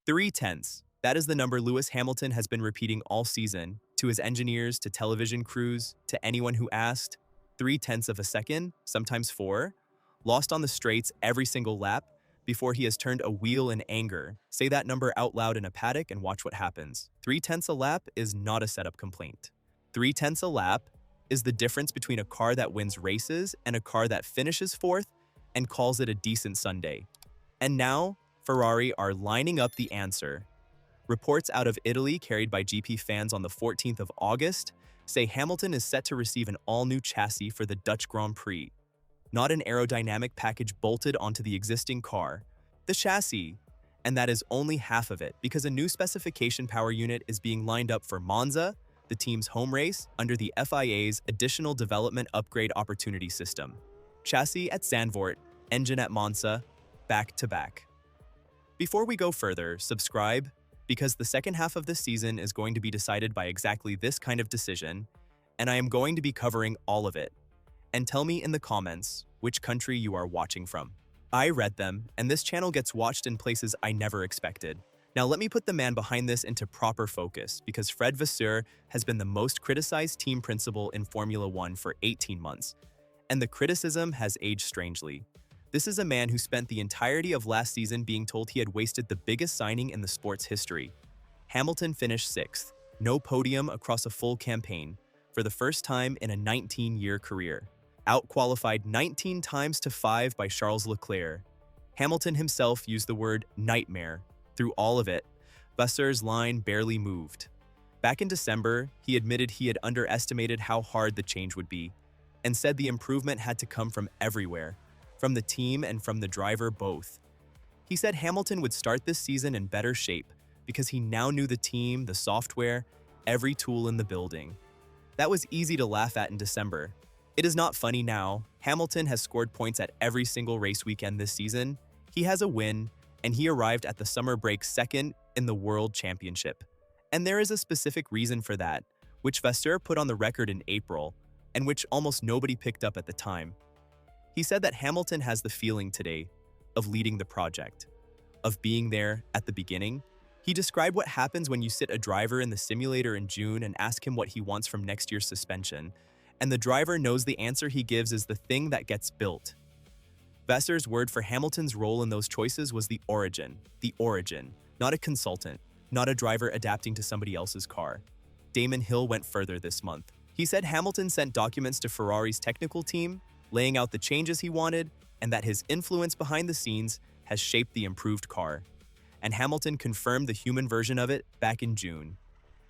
3/10. That is the number Lewis Hamilton has been repeating all season, to his engineers, to television crews, to anyone who asked. 3/10 of a second, sometimes 4, lost on the straights every single lap before he has turned a wheel in anger. Say that number out loud in a paddock and watch what happens. 3/10 a lap is not a setup complaint. 3/10 a lap is the difference between a car that wins races and a car that finishes fourth and calls it a decent Sunday. And now, Ferrari are lining up the answer. Reports out of Italy carried by GP fans on the 14th of August say Hamilton is set to receive an all-new chassis for the Dutch Grand Prix. Not an aerodynamic package bolted onto the existing car, the chassis. And that is only half of it, because a new specification power unit is being lined up for Monza, the team's home race, under the FIA's Additional Development Upgrade Opportunity System. Chassis at ZANDVOORT, engine at Monza, back to back. Before we go further, subscribe, because the second half of this season is going to be decided by exactly this kind of decision, and I am going to be covering all of it. And tell me in the comments which country you are watching from. I read them, and this channel gets watched in places I never expected. Now let me put the man behind this into proper focus, because Fred Vasseur has been the most criticized team principal in Formula 1 for 18 months, and the criticism has aged strangely. This is a man who spent the entirety of last season being told he had wasted the biggest signing in the sport's history. Hamilton finished 6th, no podium across a full campaign, for the first time in a 19-year career. Out-qualified 19 times to 5 by Charles Leclerc. Hamilton himself used the word nightmare. Through all of it, Vasseur's line barely moved. Back in December, he admitted he had underestimated how hard the change would be, and said the improvement had to come from everywhere, from the team and from the driver both. He said Hamilton would start this season in better shape because he now knew the team, the software, every tool in the building. That was easy to laugh at in December. It is not funny now. Hamilton has scored points at every single race weekend this season. He has a win, and he arrived at the summer break second in the World Championship. And there is a specific reason for that, which Vasseur put on the record in April, and which almost nobody picked up at the time. He said that Hamilton has the feeling today of leading the project, of being there at the beginning. He described what happens when you sit a driver in the simulator in June and ask him what he wants from next year's suspension, and the driver knows the answer he gives is the thing that gets built. Vasseur's word for Hamilton's role in those choices was the origin, not a consultant, not a driver adapting to somebody else's car. Damon Hill went further this month. He said Hamilton sent documents to Ferrari's technical team, laying out the changes he wanted, and that his influence behind the scenes has shaped the improved car. And Hamilton confirmed the human version of it back in June.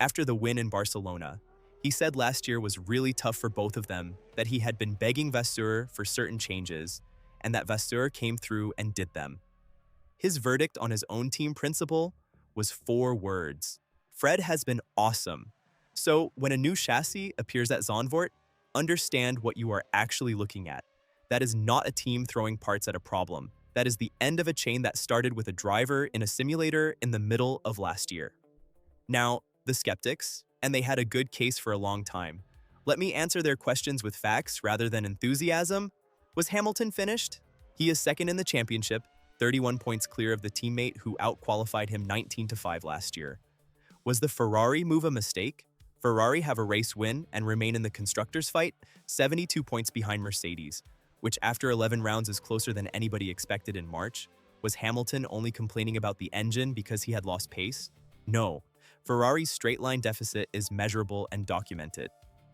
After the win in Barcelona, he said last year was really tough for both of them, that he had been begging Vasseur for certain changes, and that Vasseur came through and did them. His verdict on his own team principal was 4 words. Fred has been awesome. So when a new chassis appears at ZANDVOORT, understand what you are actually looking at. That is not a team throwing parts at a problem. That is the end of a chain that started with a driver in a simulator in the middle of last year. Now, the skeptics, and they had a good case for a long time. Let me answer their questions with facts rather than enthusiasm. Was Hamilton finished? He is second in the championship, 31 points clear of the teammate who out-qualified him 19-5 last year. Was the Ferrari move a mistake? Ferrari have a race win and remain in the constructors' fight, 72 points behind Mercedes, which after 11 rounds is closer than anybody expected in March. Was Hamilton only complaining about the engine because he had lost pace? No. Ferrari's straight-line deficit is measurable and documented.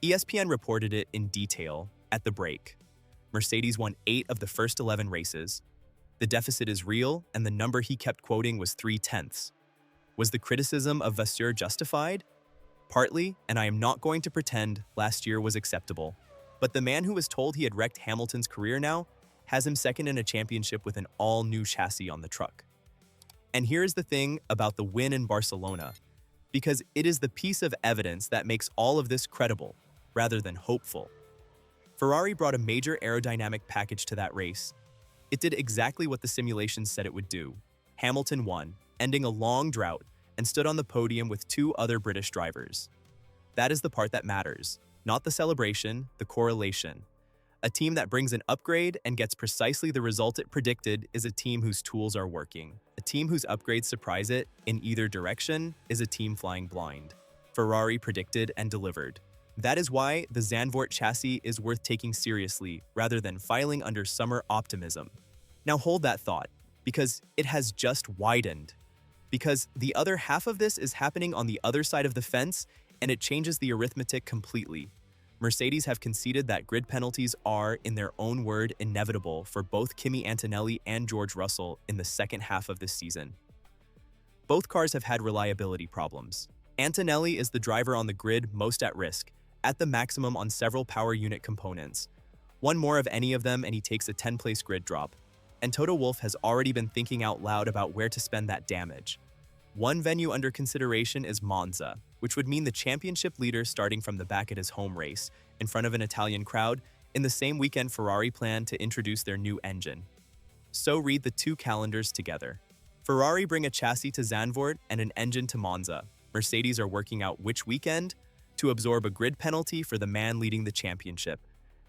ESPN reported it in detail at the break. Mercedes won 8 of the first 11 races. The deficit is real, and the number he kept quoting was 3/10. Was the criticism of Vasseur justified? Partly, and I am not going to pretend last year was acceptable. But the man who was told he had wrecked Hamilton's career now has him second in a championship with an all-new chassis on the truck. And here's the thing about the win in Barcelona, because it is the piece of evidence that makes all of this credible, rather than hopeful. Ferrari brought a major aerodynamic package to that race. It did exactly what the simulations said it would do. Hamilton won, ending a long drought, and stood on the podium with 2 other British drivers. That is the part that matters, not the celebration, the correlation. A team that brings an upgrade and gets precisely the result it predicted is a team whose tools are working. A team whose upgrades surprise it in either direction is a team flying blind. Ferrari predicted and delivered. That is why the ZANDVOORT chassis is worth taking seriously rather than filing under summer optimism. Now hold that thought, because it has just widened. Because the other half of this is happening on the other side of the fence, and it changes the arithmetic completely. Mercedes have conceded that grid penalties are, in their own word, inevitable for both Kimi Antonelli and George Russell in the second half of this season. Both cars have had reliability problems. Antonelli is the driver on the grid most at risk, at the maximum on several power unit components. One more of any of them and he takes a 10-place grid drop. And Toto Wolff has already been thinking out loud about where to spend that damage. One venue under consideration is Monza, which would mean the championship leader starting from the back at his home race, in front of an Italian crowd, in the same weekend Ferrari planned to introduce their new engine. So read the two calendars together. Ferrari bring a chassis to Zandvoort and an engine to Monza. Mercedes are working out which weekend to absorb a grid penalty for the man leading the championship.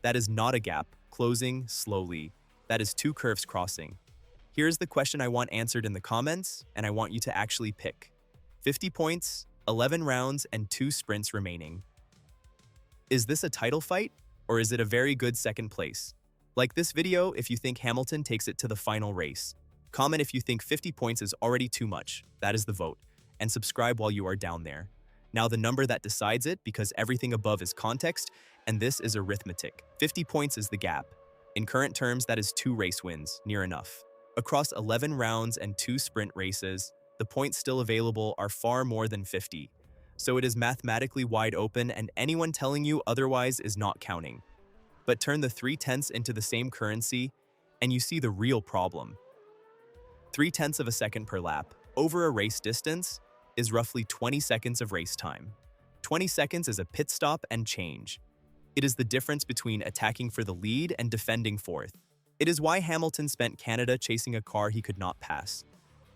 That is not a gap, closing slowly. That is two curves crossing. Here's the question I want answered in the comments, and I want you to actually pick. 50 points, 11 rounds, and 2 sprints remaining. Is this a title fight, or is it a very good second place? Like this video if you think Hamilton takes it to the final race. Comment if you think 50 points is already too much, that is the vote, and subscribe while you are down there. Now the number that decides it, because everything above is context, and this is arithmetic. 50 points is the gap. In current terms, that is 2 race wins, near enough. Across 11 rounds and 2 sprint races, the points still available are far more than 50. So it is mathematically wide open, and anyone telling you otherwise is not counting. But turn the 3/10 into the same currency, and you see the real problem. 3/10 of a second per lap, over a race distance, is roughly 20 seconds of race time. 20 seconds is a pit stop and change. It is the difference between attacking for the lead and defending fourth. It is why Hamilton spent Canada chasing a car he could not pass,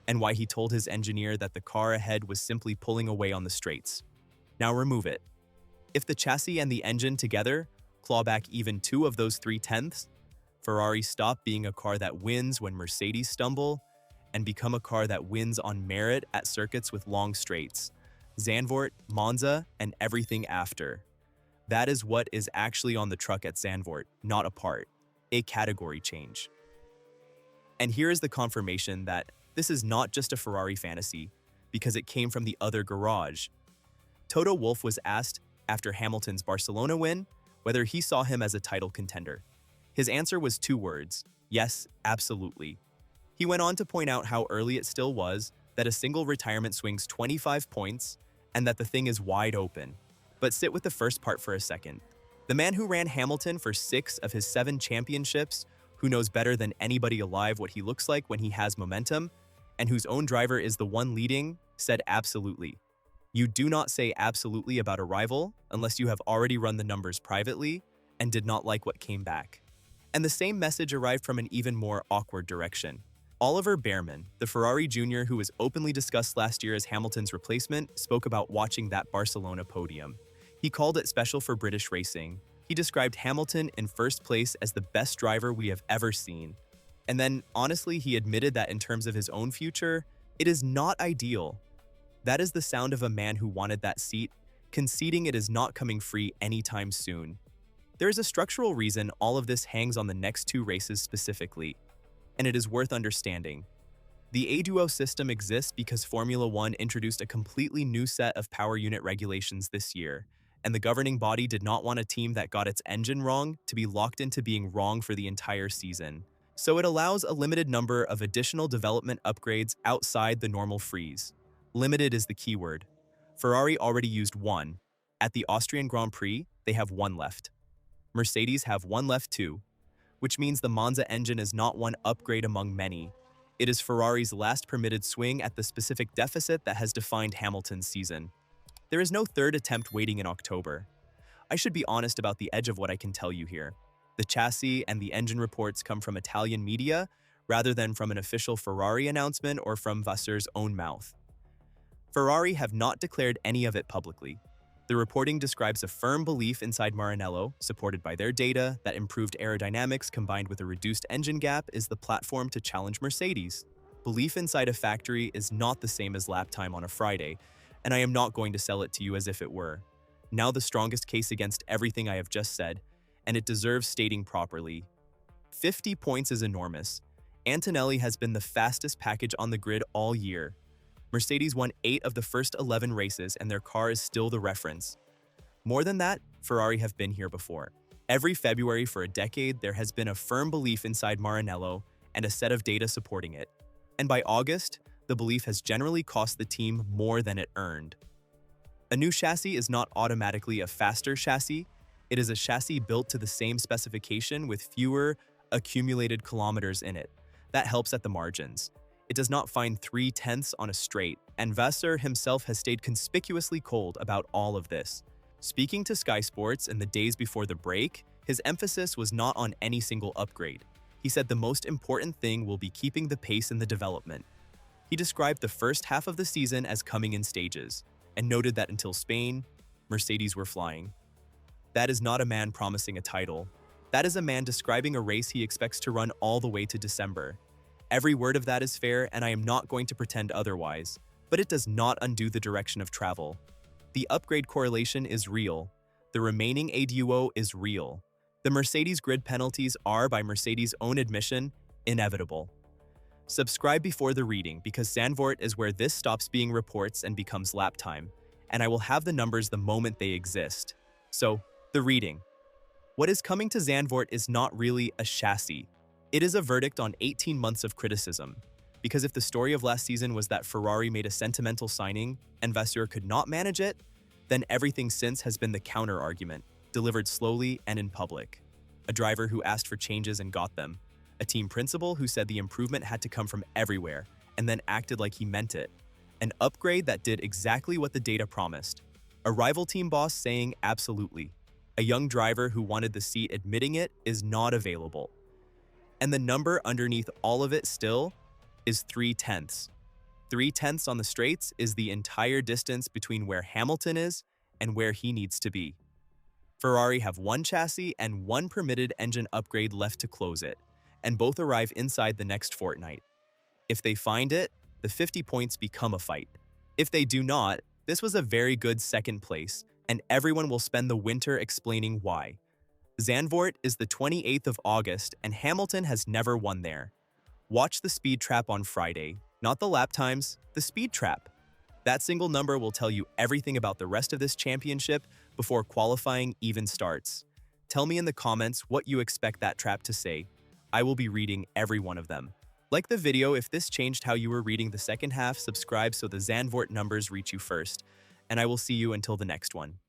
and why he told his engineer that the car ahead was simply pulling away on the straights. Now remove it. If the chassis and the engine together claw back even 2 of those 3/10, Ferrari stop being a car that wins when Mercedes stumble and become a car that wins on merit at circuits with long straights, Zandvoort, Monza, and everything after. That is what is actually on the truck at Zandvoort, not a part, a category change. And here is the confirmation that this is not just a Ferrari fantasy, because it came from the other garage. Toto Wolff was asked, after Hamilton's Barcelona win, whether he saw him as a title contender. His answer was 2 words: yes, absolutely. He went on to point out how early it still was, that a single retirement swings 25 points, and that the thing is wide open. But sit with the first part for a second. The man who ran Hamilton for 6 of his 7 championships, who knows better than anybody alive what he looks like when he has momentum, and whose own driver is the one leading, said absolutely. You do not say absolutely about a rival unless you have already run the numbers privately and did not like what came back. And the same message arrived from an even more awkward direction. Oliver Behrman, the Ferrari junior who was openly discussed last year as Hamilton's replacement, spoke about watching that Barcelona podium. He called it special for British racing. He described Hamilton in first place as the best driver we have ever seen. And then, honestly, he admitted that in terms of his own future, it is not ideal. That is the sound of a man who wanted that seat, conceding it is not coming free anytime soon. There is a structural reason all of this hangs on the next 2 races specifically, and it is worth understanding. The A-Duo system exists because Formula One introduced a completely new set of power unit regulations this year, and the governing body did not want a team that got its engine wrong to be locked into being wrong for the entire season. So it allows a limited number of additional development upgrades outside the normal freeze. Limited is the keyword. Ferrari already used 1. At the Austrian Grand Prix, they have 1 left. Mercedes have 1 left too, which means the Monza engine is not one upgrade among many. It is Ferrari's last permitted swing at the specific deficit that has defined Hamilton's season. There is no 3rd attempt waiting in October. I should be honest about the edge of what I can tell you here. The chassis and the engine reports come from Italian media rather than from an official Ferrari announcement or from Vasseur's own mouth. Ferrari have not declared any of it publicly. The reporting describes a firm belief inside Maranello, supported by their data, that improved aerodynamics combined with a reduced engine gap is the platform to challenge Mercedes. Belief inside a factory is not the same as lap time on a Friday, and I am not going to sell it to you as if it were. Now the strongest case against everything I have just said, and it deserves stating properly. 50 points is enormous. Antonelli has been the fastest package on the grid all year. Mercedes won 8 of the first 11 races and their car is still the reference. More than that, Ferrari have been here before. Every February for a decade, there has been a firm belief inside Maranello and a set of data supporting it. And by August, the belief has generally cost the team more than it earned. A new chassis is not automatically a faster chassis. It is a chassis built to the same specification with fewer accumulated kilometers in it. That helps at the margins. It does not find 3/10 on a straight, and Vasseur himself has stayed conspicuously cold about all of this. Speaking to Sky Sports in the days before the break, his emphasis was not on any single upgrade. He said the most important thing will be keeping the pace in the development. He described the first half of the season as coming in stages, and noted that until Spain, Mercedes were flying. That is not a man promising a title. That is a man describing a race he expects to run all the way to December. Every word of that is fair, and I am not going to pretend otherwise, but it does not undo the direction of travel. The upgrade correlation is real. The remaining ADUO is real. The Mercedes grid penalties are, by Mercedes' own admission, inevitable. Subscribe before the reading because ZANDVOORT is where this stops being reports and becomes lap time, and I will have the numbers the moment they exist. So, the reading. What is coming to ZANDVOORT is not really a chassis. It is a verdict on 18 months of criticism. Because if the story of last season was that Ferrari made a sentimental signing and Vasseur could not manage it, then everything since has been the counter-argument, delivered slowly and in public. A driver who asked for changes and got them. A team principal who said the improvement had to come from everywhere and then acted like he meant it. An upgrade that did exactly what the data promised. A rival team boss saying absolutely. A young driver who wanted the seat admitting it is not available. And the number underneath all of it still is 3/10. 3/10 on the straights is the entire distance between where Hamilton is and where he needs to be. Ferrari have one chassis and one permitted engine upgrade left to close it, and both arrive inside the next fortnight. If they find it, the 50 points become a fight. If they do not, this was a very good second place, and everyone will spend the winter explaining why. ZANDVOORT is the 28th of August, and Hamilton has never won there. Watch the speed trap on Friday, not the lap times, the speed trap. That single number will tell you everything about the rest of this championship before qualifying even starts. Tell me in the comments what you expect that trap to say. I will be reading every one of them. Like the video if this changed how you were reading the second half, subscribe so the ZANDVOORT numbers reach you first, and I will see you until the next one.